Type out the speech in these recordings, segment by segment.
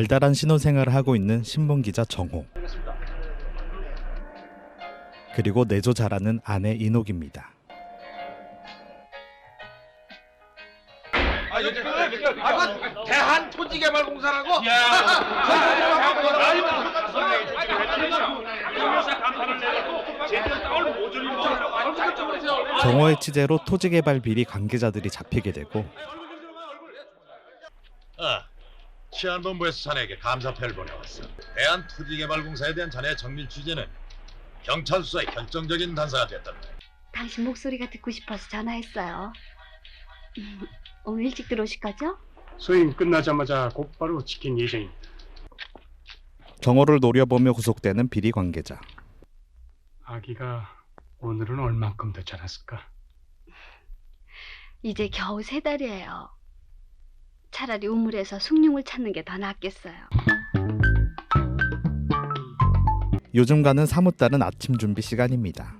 달달한 신혼생활을 하고 있는 신문기자 정호, 그리고 내조 잘하는 아내 이녹입니다. 대한토지개발공사라고? 정호의 취재로 토지개발 비리 관계자들이 잡히게 되고 치안본부에서 자네에게 감사패를 보내왔어. 대한토지개발공사에 대한 자네의 정밀 취재는 경찰 수사의 결정적인 단서가 됐다. 당신 목소리가 듣고 싶어서 전화했어요. 오늘 일찍 들어오실 거죠? 소임 끝나자마자 곧바로 치킨 예정입니다. 정호를 노려보며 구속되는 비리 관계자. 아기가 오늘은 얼만큼 더 자랐을까? 이제 겨우 3달이에요. 차라리 우물에서 숭늉을 찾는 게 더 낫겠어요. 요즘과는 사뭇 다른 아침 준비 시간입니다.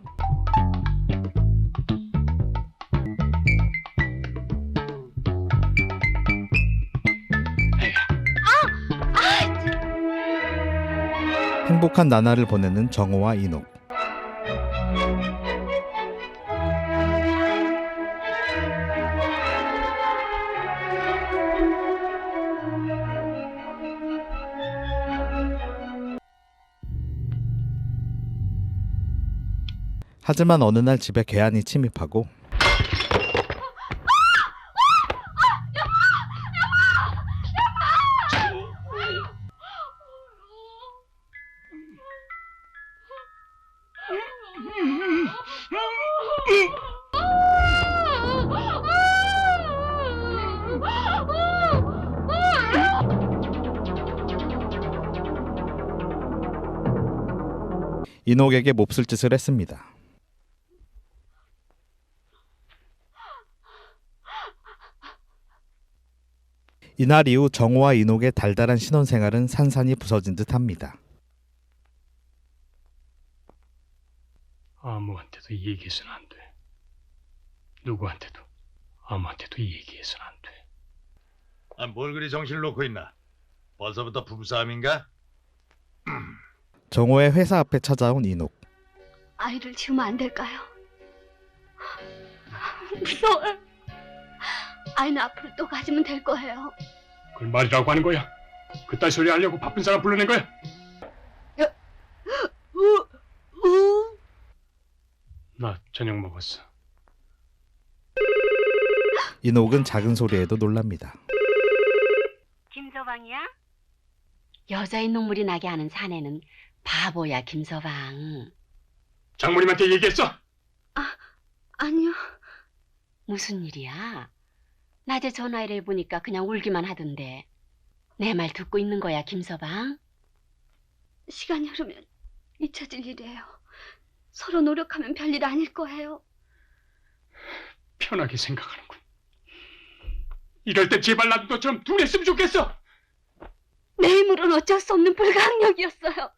행복한 나날을 보내는 정호와 이녹. 하지만 어느 날 집에 괴한이 침입하고 이녹에게 몹쓸 짓을 했습니다. 이날 이후 정호와 이녹의 달달한 신혼생활은 산산이 부서진 듯합니다. 아무한테도 이 얘기해서는 안 돼. 누구한테도 아무한테도 이 얘기해서는 안 돼. 뭘 그리 정신을 놓고 있나? 벌써부터 부부싸움인가? 정호의 회사 앞에 찾아온 이녹. 아이를 지우면 안 될까요? 무서워요. 아이는 앞으로 또 가지면 될 거예요. 그걸 말이라고 하는 거야? 그딴 소리 하려고 바쁜 사람 불러낸 거야? 나 저녁 먹었어. 이녹은 작은 소리에도 놀랍니다. 김서방이야? 여자인 눈물이 나게 하는 사내는 바보야, 김서방. 장모님한테 얘기했어? 아니요. 무슨 일이야? 낮에 전화를 해보니까 그냥 울기만 하던데. 내 말 듣고 있는 거야, 김서방? 시간이 흐르면 잊혀질 일이에요. 서로 노력하면 별일 아닐 거예요. 편하게 생각하는군. 이럴 때 제발 나도 너처럼 둔했으면 좋겠어. 내 힘으로는 어쩔 수 없는 불가항력이었어요.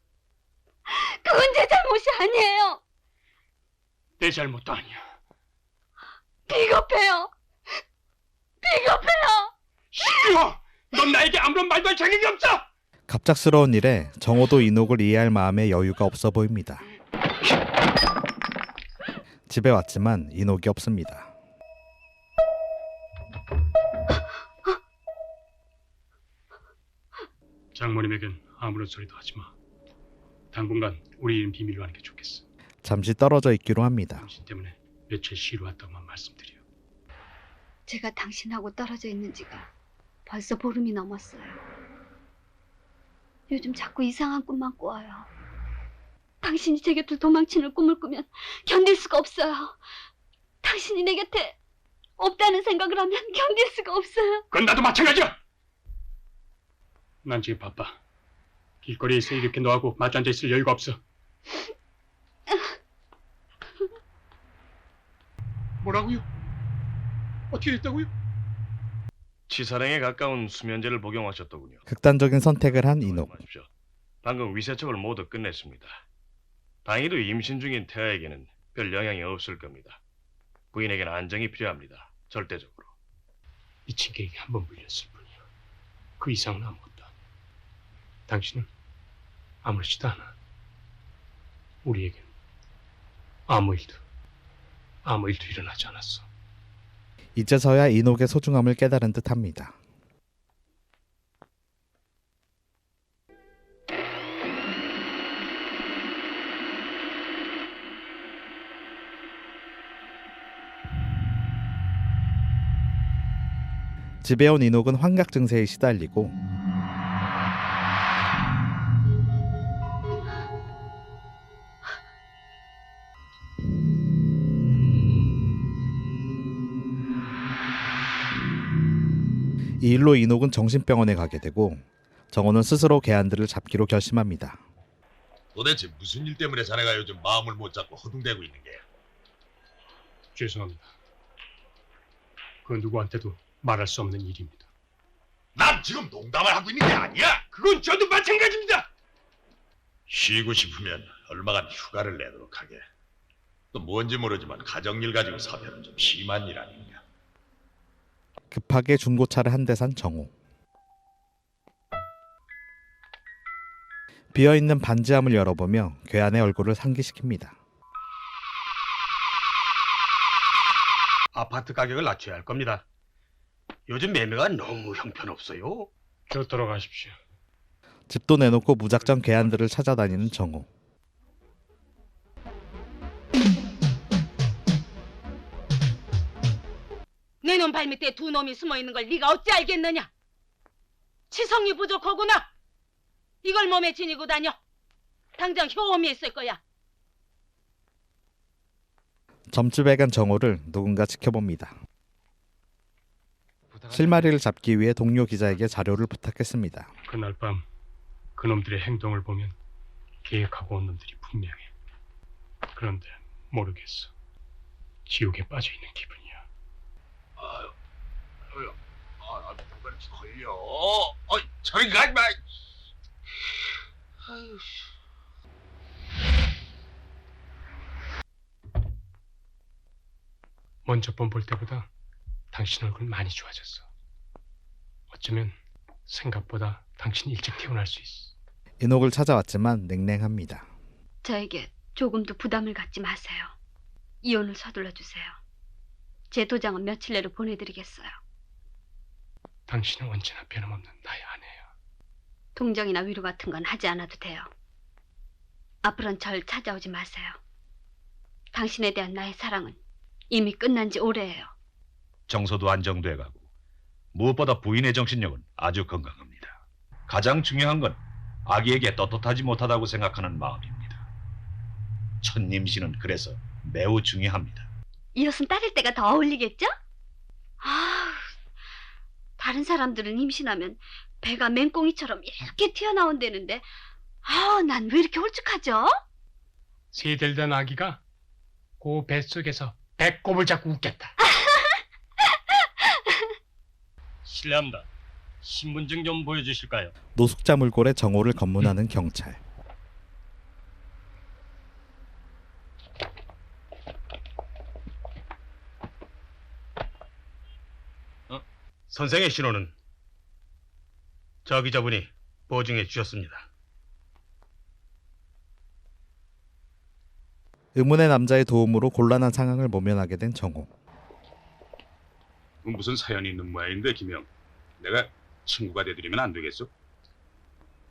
그건 제 잘못이 아니에요. 내 잘못도 아니야. 비겁해요. 비겁해요. 싫어! 넌 나에게 아무런 말도 할 자격이 없어! 갑작스러운 일에 정호도 이녹을 이해할 마음에 여유가 없어 보입니다. 집에 왔지만 이녹이 없습니다. 장모님에겐 아무런 소리도 하지 마. 당분간 우리 일은 비밀로 하는 게 좋겠어. 잠시 떨어져 있기로 합니다. 당신 때문에 며칠 쉬러 왔다고만 말씀드려. 제가 당신하고 떨어져 있는 지가 벌써 보름이 넘었어요. 요즘 자꾸 이상한 꿈만 꿔요. 당신이 제 곁을 도망치는 꿈을 꾸면 견딜 수가 없어요. 당신이 내 곁에 없다는 생각을 하면 견딜 수가 없어요. 그건 나도 마찬가지야! 난 지금 바빠. 길거리에서 이렇게 너하고 마주 앉아 있을 여유가 없어. 뭐라고요? 어떻게 됐다고요? 치사량에 가까운 수면제를 복용하셨더군요. 극단적인 선택을 한 이녹. 말씀하십시오. 방금 위세척을 모두 끝냈습니다. 당일로 임신 중인 태아에게는 별 영향이 없을 겁니다. 부인에게는 안정이 필요합니다. 절대적으로. 미친 개에게 한 번 물렸을 뿐이야. 그 이상은 아무것도 아니야. 당신은 아무렇지도 않아. 우리에겐 아무 일도 일어나지 않았어. 이제서야 인옥의 소중함을 깨달은 듯합니다. 집에 온 인옥은 환각 증세에 시달리고 이 일로 인옥은 정신병원에 가게 되고 정호는 스스로 개안들을 잡기로 결심합니다. 도대체 무슨 일 때문에 자네가 요즘 마음을 못 잡고 허둥대고 있는 게야? 죄송합니다. 그 누구한테도 말할 수 없는 일입니다. 난 지금 농담을 하고 있는 게 아니야. 그건 저도 마찬가지입니다. 쉬고 싶으면 얼마간 휴가를 내도록 하게. 또 뭔지 모르지만 가정일 가지고 사별은 좀 심한 일 아닌가. 급하게 중고차를 한 대 산 정호. 비어있는 반지함을 열어보며 괴한의 얼굴을 상기시킵니다. 아파트 가격을 낮춰야 할 겁니다. 요즘 매매가 너무 형편없어요. 저 돌아가십시오. 집도 내놓고 무작정 괴한들을 찾아다니는 정호. 내 놈 발밑에 두 놈이 숨어있는 걸 네가 어찌 알겠느냐? 치성이 부족하구나. 이걸 몸에 지니고 다녀. 당장 효험이 있을 거야. 점집에 간 정호를 누군가 지켜봅니다. 실마리를 잡기 위해 동료 기자에게 자료를 부탁했습니다. 그날 밤 그놈들의 행동을 보면 계획하고 온 놈들이 분명해. 그런데 모르겠어. 지옥에 빠져있는 기분이야. 누가 걸려? 저리 가지 마. 아유. 먼저 본 볼 때보다 당신 얼굴 많이 좋아졌어. 어쩌면 생각보다 당신 일찍 퇴원할 수 있어. 인옥을 찾아왔지만 냉랭합니다. 저에게 조금도 부담을 갖지 마세요. 이혼을 서둘러 주세요. 제 도장은 며칠 내로 보내드리겠어요. 당신은 언제나 변함없는 나의 아내야. 동정이나 위로 같은 건 하지 않아도 돼요. 앞으로는 절 찾아오지 마세요. 당신에 대한 나의 사랑은 이미 끝난 지 오래예요. 정서도 안정돼가고 무엇보다 부인의 정신력은 아주 건강합니다. 가장 중요한 건 아기에게 떳떳하지 못하다고 생각하는 마음입니다. 첫 임신은 그래서 매우 중요합니다. 이것은 따를 때가 더 어울리겠죠? 다른 사람들은 임신하면 배가 맹꽁이처럼 이렇게 튀어나온다는데 난 왜 이렇게 홀쭉하죠? 세대를 된 아기가 그 뱃속에서 배꼽을 잡고 웃겠다. 실례합니다. 신분증 좀 보여주실까요? 노숙자 물골에 정호를 검문하는 경찰. 선생의 신호는 저 기자분이 보증해 주셨습니다. 의문의 남자의 도움으로 곤란한 상황을 모면하게 된 정호. 무슨 사연이 있는 모양인데 김영, 내가 친구가 돼드리면 안 되겠어?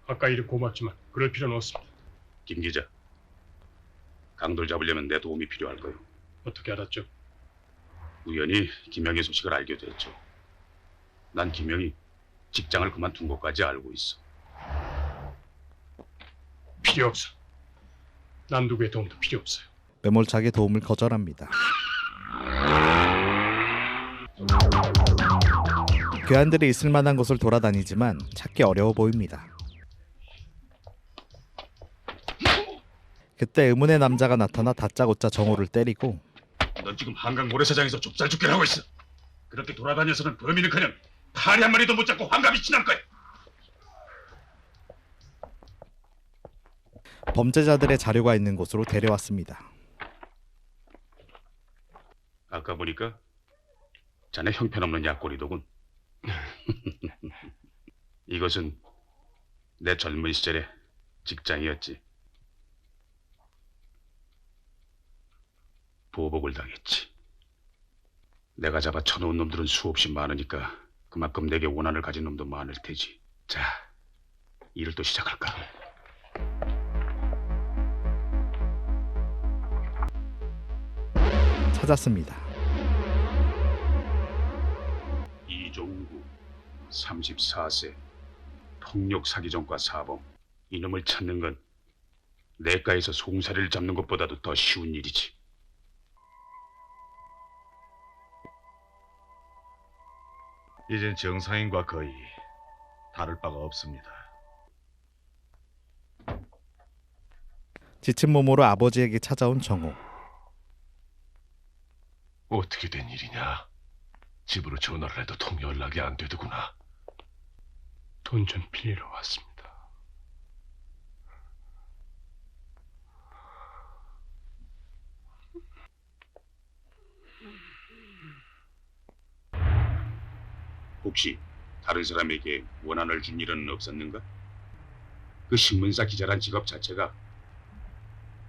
아까 일이 고맙지만 그럴 필요는 없습니다. 김 기자, 강도를 잡으려면 내 도움이 필요할 거요. 어떻게 알았죠? 우연히 김영의 소식을 알게 됐죠. 난 김영이 직장을 그만둔 것까지 알고 있어. 필요 없어. 난 누구의 도움도 필요 없어요. 매몰차게 도움을 거절합니다. 괴한들이 있을 만한 곳을 돌아다니지만 찾기 어려워 보입니다. 그때 의문의 남자가 나타나 다짜고짜 정호를 때리고 넌 지금 한강 모래사장에서 좁쌀 죽기를 하고 있어. 그렇게 돌아다녀서는 범인은커녕 파리 한 마리도 못 잡고 환갑이 지날 거야. 범죄자들의 자료가 있는 곳으로 데려왔습니다. 아까 보니까 자네 형편없는 약골이더군. 이것은 내 젊은 시절에 직장이었지. 보복을 당했지. 내가 잡아 쳐놓은 놈들은 수없이 많으니까 그만큼 내게 원한을 가진 놈도 많을 테지. 자, 일을 또 시작할까? 찾았습니다. 이종구, 34세, 폭력 사기전과 사범. 이놈을 찾는 건 내과에서 송사리를 잡는 것보다도 더 쉬운 일이지. 이젠 정상인과 거의 다를 바가 없습니다. 지친 몸으로 아버지에게 찾아온 정호. 어떻게 된 일이냐? 집으로 전화를 해도 통 연락이 안 되더구나. 돈 좀 빌리러 왔습니다. 혹시 다른 사람에게 원한을 준 일은 없었는가? 그 신문사 기자란 직업 자체가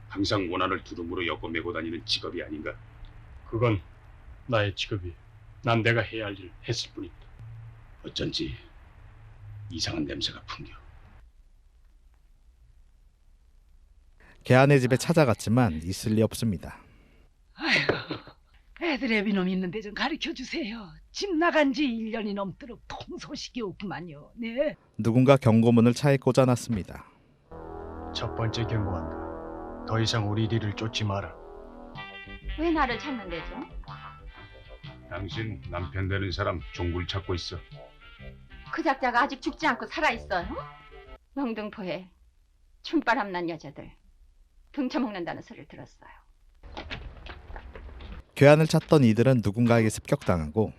항상 원한을 두루무로 엮어매고 다니는 직업이 아닌가? 그건 나의 직업이에요. 난 내가 해야 할 일을 했을 뿐입니다. 어쩐지 이상한 냄새가 풍겨. 개안의 집에 찾아갔지만 있을 리 없습니다. 아이고, 애들 애비놈 있는데 좀 가르쳐주세요. 집 나간 지 1년이 넘도록 통 소식이 없구만요. 네. 누군가 경고문을 차에 꽂아놨습니다. 첫 번째 경고한다. 더 이상 우리 뒤를 쫓지 마라. 왜 나를 찾는데죠? 당신 남편 되는 사람 종구를 찾고 있어. 그 작자가 아직 죽지 않고 살아있어요? 영등포에 춤바람 난 여자들 등쳐먹는다는 소리를 들었어요. 괴한을 찾던 이들은 누군가에게 습격당하고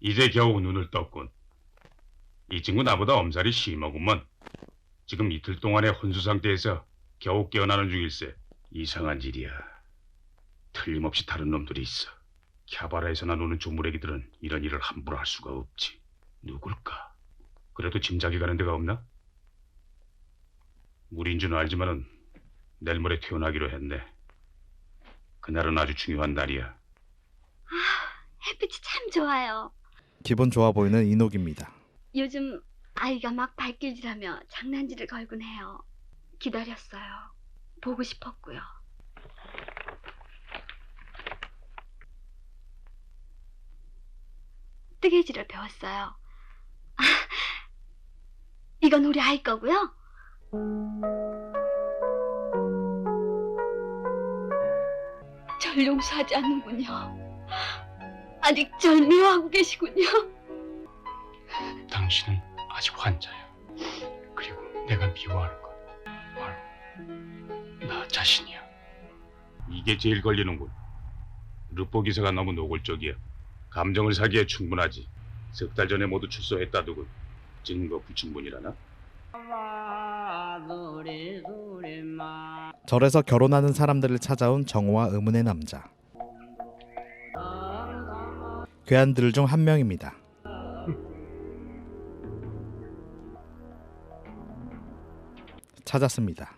이제 겨우 눈을 떴군. 이 친구 나보다 엄살이 심하구먼. 지금 이틀 동안의 혼수 상태에서 겨우 깨어나는 중일세. 이상한 일이야. 틀림없이 다른 놈들이 있어. 캬바라에서나 노는 조무래기들은 이런 일을 함부로 할 수가 없지. 누굴까? 그래도 짐작이 가는 데가 없나? 우린 줄 알지만은 내일 모레 퇴원하기로 했네. 그날은 아주 중요한 날이야. 햇빛이 참 좋아요. 기분 좋아 보이는 이녹입니다. 요즘 아이가 막 발길질하며 장난질을 걸곤 해요. 기다렸어요. 보고 싶었고요. 뜨개질을 배웠어요. 이건 우리 아이 거고요. 절 용서하지 않는군요. 아직 절 미워하고 계시군요. 당신은 아직 환자야. 그리고 내가 미워하는 건 바로 나 자신이야. 이게 제일 걸리는군. 르포 기사가 너무 노골적이야. 감정을 사기에 충분하지. 석 달 전에 모두 출소했다더군. 증거 불충분이라나? 절에서 결혼하는 사람들을 찾아온 정호와 의문의 남자. 괴한들 중 한 명입니다. 찾았습니다.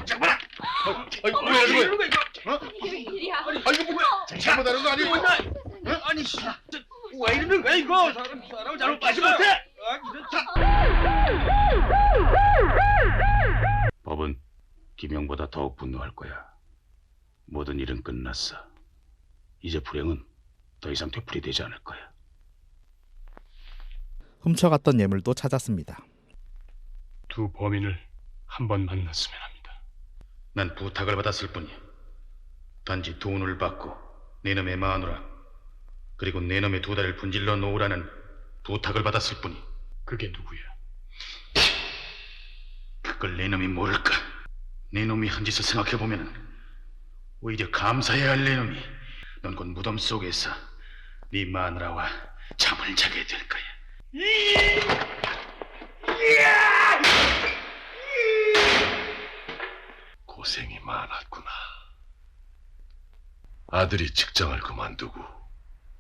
잡아라! 왜 이러는 거야? 이게 일이야. 이거 뭐야? 잘못하는 거 아니고? 아니, 왜 이러는 거야 이거? 사람 잘못 빠지 못해. 법은 김영보다 더욱 분노할 거야. 모든 일은 끝났어. 이제 불행은 더 이상 되풀이되지 않을 거야. 훔쳐갔던 예물도 찾았습니다. 두 범인을 한 번 만났으면 합니다. 난 부탁을 받았을 뿐이야. 단지 돈을 받고 내 놈의 마누라 그리고 내 놈의 두 다리를 분질러 놓으라는 부탁을 받았을 뿐이. 그게 누구야? 그걸 내 놈이 모를까? 내 놈이 한 짓을 생각해보면 오히려 감사해야 할 내 놈이 넌 곧 무덤 속에서 네 마누라와 잠을 자게 될 거야. 고생이 많았구나. 아들이 직장을 그만두고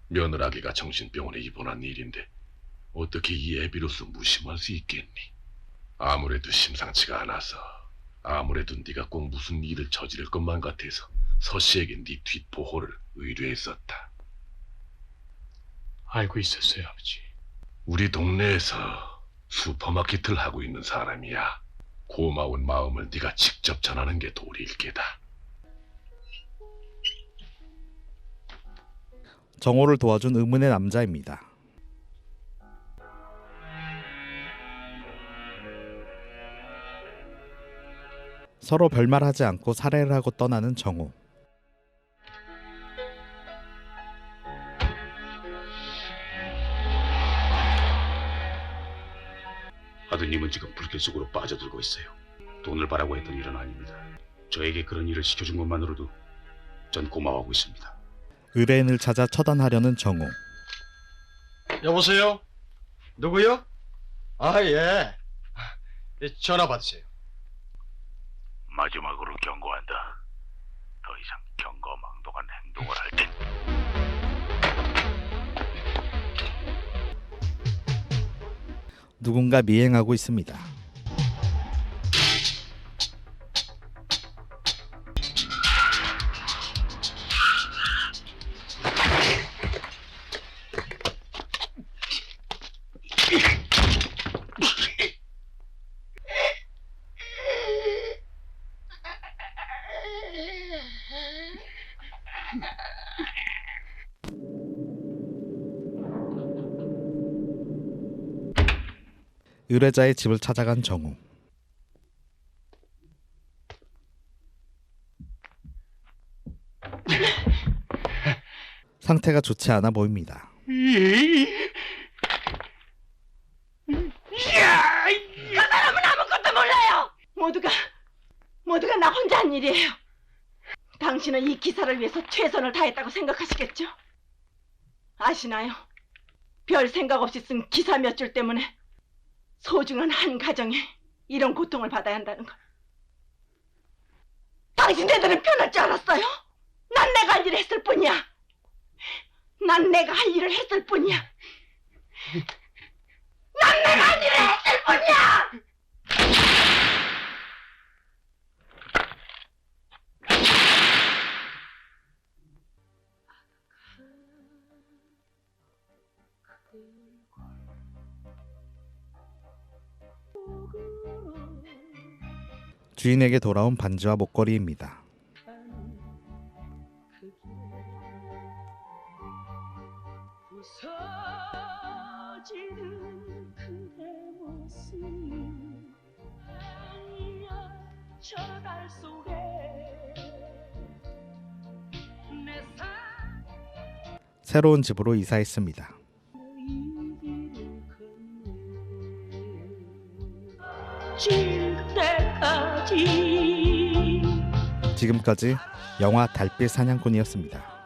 며느라기가 정신병원에 입원한 일인데 어떻게 이 애비로서 무심할 수 있겠니? 아무래도 심상치가 않아서, 아무래도 네가 꼭 무슨 일을 저지를 것만 같아서 서씨에게 네 뒷보호를 의뢰했었다. 알고 있었어요, 아버지. 우리 동네에서 슈퍼마켓을 하고 있는 사람이야. 고마운 마음을 네가 직접 전하는 게 도리일 게다. 정호를 도와준 의문의 남자입니다. 서로 별말하지 않고 살해를 하고 떠나는 정호. 아드님은 지금 불길 속으로 빠져들고 있어요. 돈을 바라고 했던 일은 아닙니다. 저에게 그런 일을 시켜준 것만으로도 전 고마워하고 있습니다. 의뢰인을 찾아 처단하려는 정호. 여보세요? 누구요? 아, 예. 전화 받으세요. 마지막으로 경고한다. 더 이상 경거망동한 행동을 할 땐 누군가 미행하고 있습니다. 의뢰자의 집을 찾아간 정우. 상태가 좋지 않아 보입니다. 그 사람은 아무것도 몰라요. 모두가 나 혼자 한 일이에요. 당신은 이 기사를 위해서 최선을 다했다고 생각하시겠죠? 아시나요? 별 생각 없이 쓴 기사 몇 줄 때문에 소중한 한 가정이 이런 고통을 받아야 한다는 걸. 당신네들은 편할 줄 알았어요? 난 내가 할 일을 했을 뿐이야. 난 내가 할 일을 했을 뿐이야. 난 내가 할 일을 했을 뿐이야. 주인에게 돌아온 반지와 목걸이입니다. 새로운 집으로 이사했습니다. 지금까지 영화 달빛 사냥꾼이었습니다.